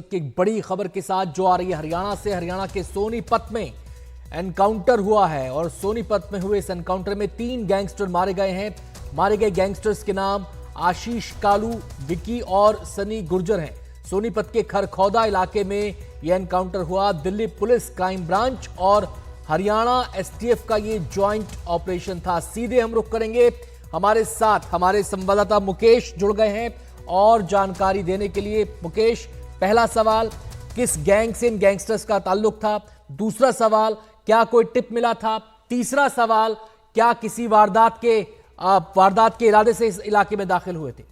की एक बड़ी खबर के साथ जो आ रही है हरियाणा से। हरियाणा के सोनीपत में एनकाउंटर हुआ है और सोनीपत में हुए इस एनकाउंटर में 3 गैंगस्टर मारे गए हैं। मारे गए गैंगस्टर्स के नाम आशीष कालू, विकी और सनी गुर्जर हैं। सोनीपत के खरखौदा इलाके में यह एनकाउंटर हुआ। दिल्ली पुलिस क्राइम ब्रांच और हरियाणा एसटीएफ का ये ज्वाइंट ऑपरेशन था। सीधे हम रुख करेंगे, हमारे साथ हमारे संवाददाता मुकेश जुड़ गए हैं और जानकारी देने के लिए। मुकेश, पहला सवाल, किस गैंग से इन गैंगस्टर्स का ताल्लुक था? दूसरा सवाल, क्या कोई टिप मिला था? तीसरा सवाल, क्या किसी वारदात के इरादे से इस इलाके में दाखिल हुए थे?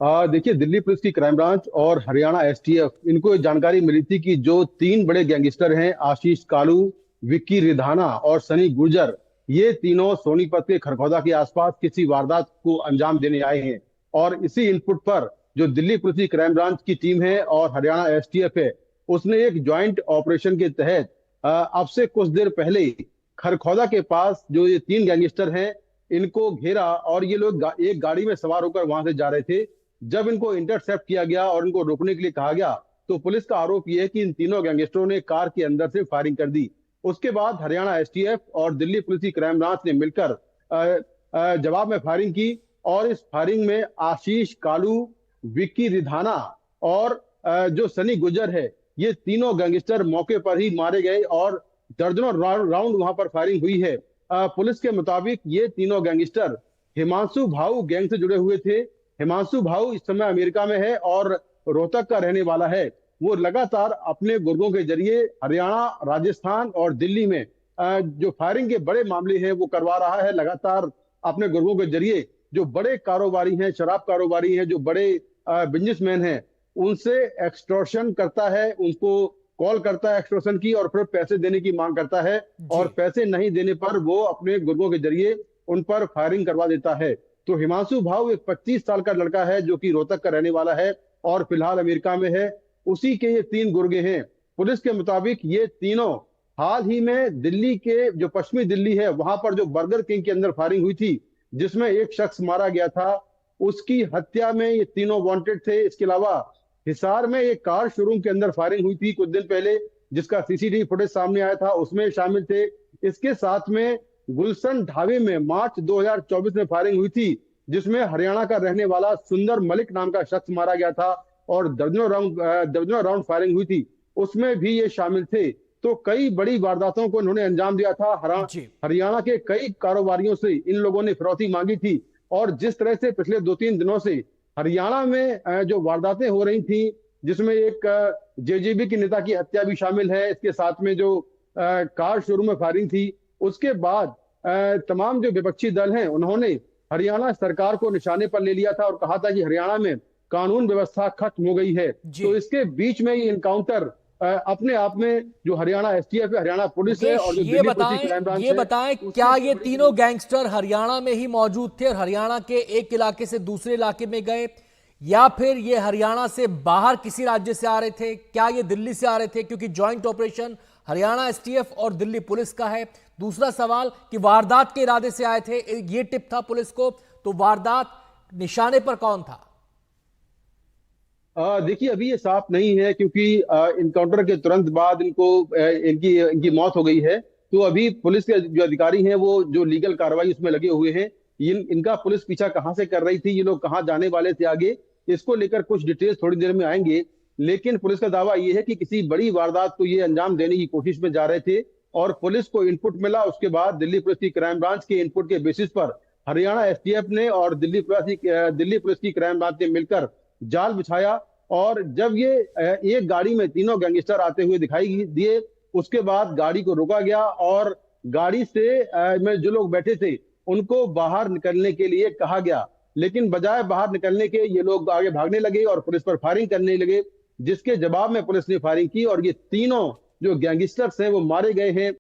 देखिए, दिल्ली पुलिस की क्राइम ब्रांच और हरियाणा एसटीएफ, इनको ये जानकारी मिली थी कि जो 3 बड़े गैंगस्टर हैं, आशीष कालू, विक्की रिधाना और सनी गुर्जर, ये तीनों सोनीपत के खरखौदा के आसपास किसी वारदात को अंजाम देने आए हैं। और इसी इनपुट पर जो दिल्ली पुलिस की क्राइम ब्रांच की टीम है और हरियाणा एसटीएफ है, उसने एक ज्वाइंट ऑपरेशन के तहत अब से कुछ देर पहले ही खरखौदा के पास जो ये 3 गैंगस्टर हैं, इनको घेरा और ये लोग एक गाड़ी में सवार होकर वहां से जा रहे थे। जब इनको इंटरसेप्ट किया गया और इनको रोकने के लिए कहा गया, तो पुलिस का आरोप यह है कि इन तीनों गैंगस्टरों ने कार के अंदर से फायरिंग कर दी। उसके बाद हरियाणा एसटीएफ और दिल्ली पुलिस की क्राइम ब्रांच ने मिलकर जवाब में फायरिंग की और इस फायरिंग में आशीष कालू, विक्की रिधाना और जो सनी गुर्जर है, ये तीनों गैंगस्टर मौके पर ही मारे गए और दर्जनों राउंड वहां पर फायरिंग हुई है। पुलिस के मुताबिक ये तीनों गैंगस्टर हिमांशु भाऊ गैंग से जुड़े हुए थे। हिमांशु भाऊ इस समय अमेरिका में है और रोहतक का रहने वाला है। वो लगातार अपने गुर्गों के जरिए हरियाणा, राजस्थान और दिल्ली में जो फायरिंग के बड़े मामले हैं वो करवा रहा है। लगातार अपने गुर्गों के जरिए जो बड़े कारोबारी हैं, शराब कारोबारी हैं, जो बड़े बिजनेसमैन हैं, उनसे एक्सटॉर्शन करता है, उनको कॉल करता है एक्सटॉर्शन की और फिर पैसे देने की मांग करता है। और पैसे नहीं देने पर वो अपने गुर्गों के जरिए उन पर फायरिंग करवा देता है। तो हिमांशु भाऊ एक 25 साल का लड़का है जो कि रोहतक का रहने वाला है और फिलहाल अमेरिका में है। उसी के ये 3 गुर्गे हैं। पुलिस के मुताबिक ये तीनों हाल ही में दिल्ली के जो पश्चिमी दिल्ली है, वहां पर जो बर्गर किंग के अंदर फायरिंग हुई थी, जिसमें एक शख्स मारा गया था, उसकी हत्या में ये तीनों वांटेड थे। इसके अलावा हिसार में एक कार शोरूम के अंदर फायरिंग हुई थी कुछ दिन पहले, जिसका सीसीटीवी फुटेज सामने आया था, उसमें शामिल थे। इसके साथ में गुलशन ढाबे में मार्च 2024 में फायरिंग हुई थी, जिसमें हरियाणा का रहने वाला सुंदर मलिक नाम का शख्स मारा गया था और दर्जनों राउंड फायरिंग हुई थी, उसमें भी ये शामिल थे। तो कई बड़ी वारदातों को इन्होंने अंजाम दिया था। हरियाणा के कई कारोबारियों से इन लोगों ने फिरौती मांगी थी। और जिस तरह से पिछले 2-3 दिनों से हरियाणा में जो वारदातें हो रही थी, जिसमें एक जेजेबी के नेता की हत्या भी शामिल है, इसके साथ में जो कार शोरूम में फायरिंग थी, उसके बाद तमाम जो विपक्षी दल हैं, उन्होंने हरियाणा सरकार को निशाने पर ले लिया था और कहा था कि हरियाणा में कानून व्यवस्था खत्म हो गई है। तो इसके बीच में ये इनकाउंटर अपने आप में जो हरियाणा एसटीएफ है, हरियाणा पुलिस है और जो दिल्ली पुलिस की क्राइम ब्रांच है, ये बताएं, क्या ये तीनों गैंगस्टर हरियाणा में ही मौजूद थे और हरियाणा के एक इलाके से दूसरे इलाके में गए, या फिर ये हरियाणा से बाहर किसी राज्य से आ रहे थे? क्या ये दिल्ली से आ रहे थे? क्योंकि ज्वाइंट ऑपरेशन हरियाणा एसटीएफ और दिल्ली पुलिस का है। दूसरा सवाल कि वारदात के इरादे से आए थे, ये टिप था पुलिस को, तो वारदात निशाने पर कौन था? देखिए, अभी ये साफ नहीं है क्योंकि इनकाउंटर के तुरंत बाद इनकी मौत हो गई है। तो अभी पुलिस के जो अधिकारी हैं, वो जो लीगल कार्रवाई उसमें लगे हुए हैं। इनका पुलिस पीछा कहां से कर रही थी, ये लोग कहां जाने वाले थे आगे, इसको लेकर कुछ डिटेल्स थोड़ी देर में आएंगे। लेकिन पुलिस का दावा यह है कि किसी बड़ी वारदात को ये अंजाम देने की कोशिश में जा रहे थे और पुलिस को इनपुट मिला। उसके बाद दिल्ली पुलिस की क्राइम ब्रांच के इनपुट के बेसिस पर हरियाणा एसटीएफ ने और दिल्ली पुलिस की क्राइम ब्रांच ने मिलकर जाल बिछाया। और जब ये एक गाड़ी में तीनों गैंगस्टर आते हुए दिखाई दिए, उसके बाद गाड़ी को रोका गया और गाड़ी से में जो लोग बैठे थे उनको बाहर निकलने के लिए कहा गया। लेकिन बजाय बाहर निकलने के ये लोग आगे भागने लगे और पुलिस पर फायरिंग करने लगे, जिसके जवाब में पुलिस ने फायरिंग की और ये तीनों जो गैंगस्टर्स हैं वो मारे गए हैं।